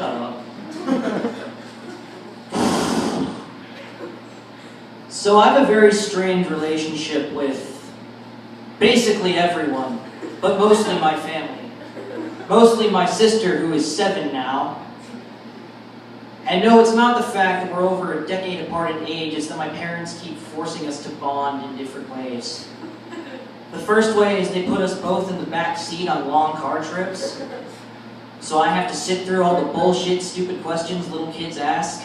shut up. So I have a very strained relationship with basically everyone, but mostly my family. Mostly my sister, who is 7 now. And no, it's not the fact that we're over a decade apart in age, it's that my parents keep forcing us to bond in different ways. The first way is they put us both in the back seat on long car trips, so I have to sit through all the bullshit, stupid questions little kids ask.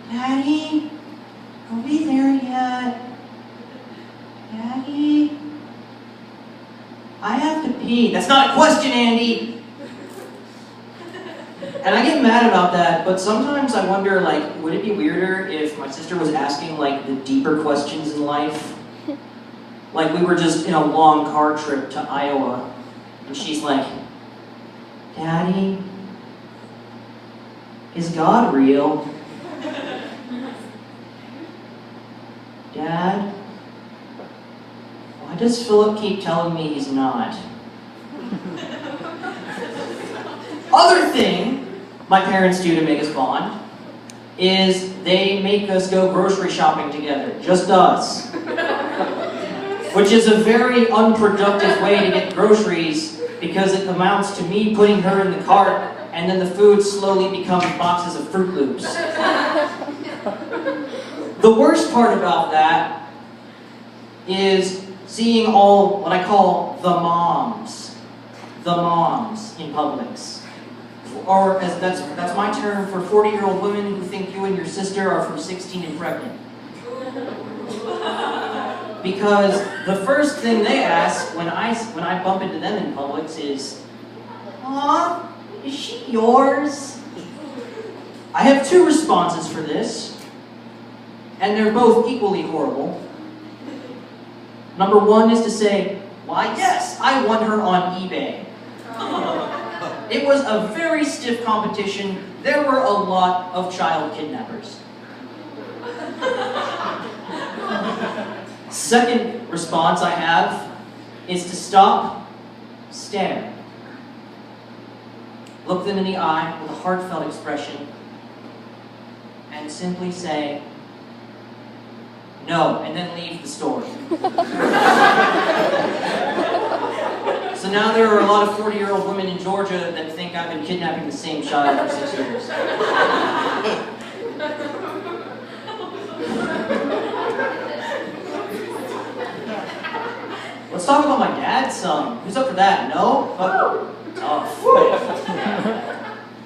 Daddy, are we there yet? Daddy? I have to pee. That's not a question, Andy! And I get mad about that, but sometimes I wonder, like, would it be weirder if my sister was asking, like, the deeper questions in life? Like, we were just in a long car trip to Iowa, and she's like, Daddy, is God real? Dad, why does Philip keep telling me he's not? Other thing my parents do to make us bond is they make us go grocery shopping together, just us. Which is a very unproductive way to get groceries because it amounts to me putting her in the cart and then the food slowly becomes boxes of Fruit Loops. The worst part about that is seeing all what I call the moms in Publix. Or as that's my term for 40-year-old women who think you and your sister are from 16 and pregnant. Because the first thing they ask when I bump into them in Publix is, "Aw, is she yours?" I have 2 responses for this, and they're both equally horrible. Number 1 is to say, "Why, yes, I won her on eBay." It was a very stiff competition. There were a lot of child kidnappers. Second response I have is to stop, stare, look them in the eye with a heartfelt expression, and simply say, "No," and then leave the store. So now there are a lot of 40-year-old women in Georgia that think I've been kidnapping the same child for 6 years. Let's talk about my dad's son. Who's up for that? No? Oh.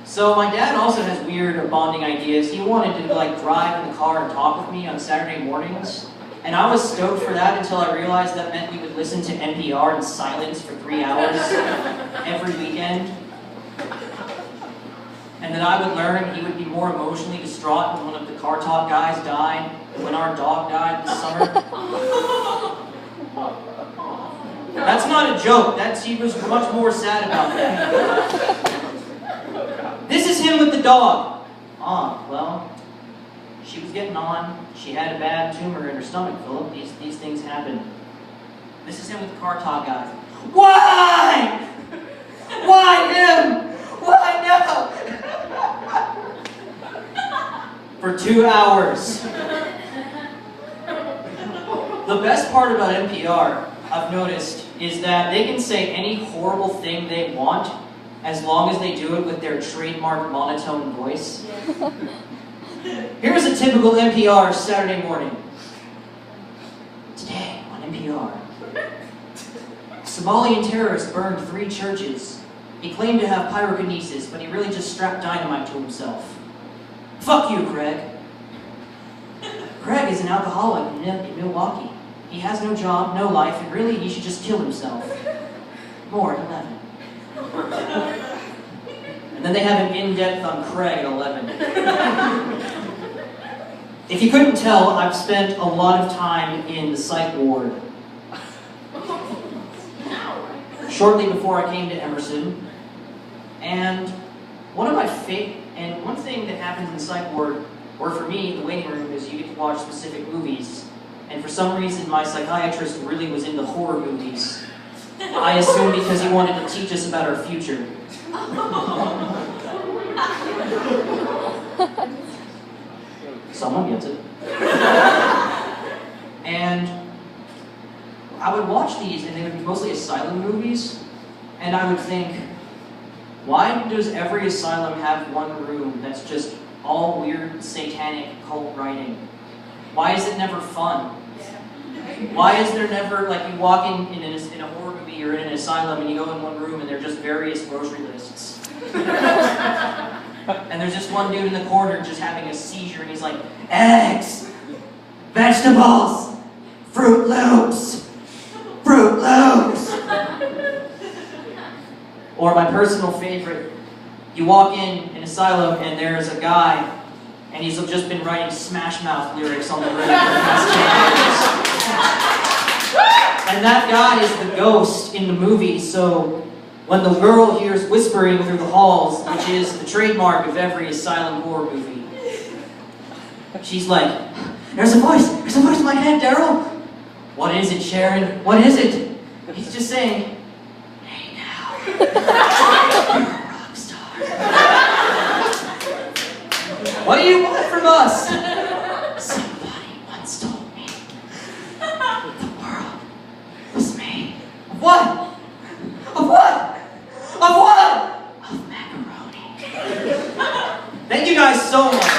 So my dad also has weird bonding ideas. He wanted to like drive in the car and talk with me on Saturday mornings. And I was stoked for that until I realized that meant we would listen to NPR in silence for 3 hours every weekend. And then I would learn he would be more emotionally distraught when one of the car talk guys died, when our dog died this summer. That's not a joke. He was much more sad about that. This is him with the dog. Well, she was getting on. She had a bad tumor in her stomach, Philip. These things happen. This is him with the car talk guy. Why? Why him? Why now? For 2 hours. The best part about NPR, I've noticed, is that they can say any horrible thing they want as long as they do it with their trademark monotone voice. Here's a typical NPR Saturday morning. Today on NPR. Somalian terrorist burned 3 churches. He claimed to have pyrokinesis, but he really just strapped dynamite to himself. Fuck you, Craig. Craig is an alcoholic in Milwaukee. He has no job, no life, and really he should just kill himself. More at 11. And then they have an in-depth on Craig at 11. If you couldn't tell, I've spent a lot of time in the psych ward. Shortly before I came to Emerson, and one thing that happens in the psych ward, or for me, in the waiting room, is you get to watch specific movies. And for some reason, my psychiatrist really was into horror movies. I assume because he wanted to teach us about our future. Someone gets it. And I would watch these, and they would be mostly asylum movies, and I would think, why does every asylum have one room that's just all weird, satanic cult writing? Why is it never fun? Why is there never, like, you walk in a horror movie or in an asylum and you go in one room and there are just various grocery lists? And there's just one dude in the corner just having a seizure and he's like, eggs, vegetables, Fruit Loops, Fruit Loops. Or my personal favorite, you walk in an asylum and there's a guy and he's just been writing Smash Mouth lyrics on the room for the past 10 years. And that guy is the ghost in the movie, so when the girl hears whispering through the halls, which is the trademark of every asylum horror movie, she's like, there's a voice in my head, Daryl. What is it, Sharon? What is it? He's just saying, hey now, you're a rock star. What do you want from us? Somebody once told me the world was made of what? Of what? Of what? Of macaroni. Thank you guys so much.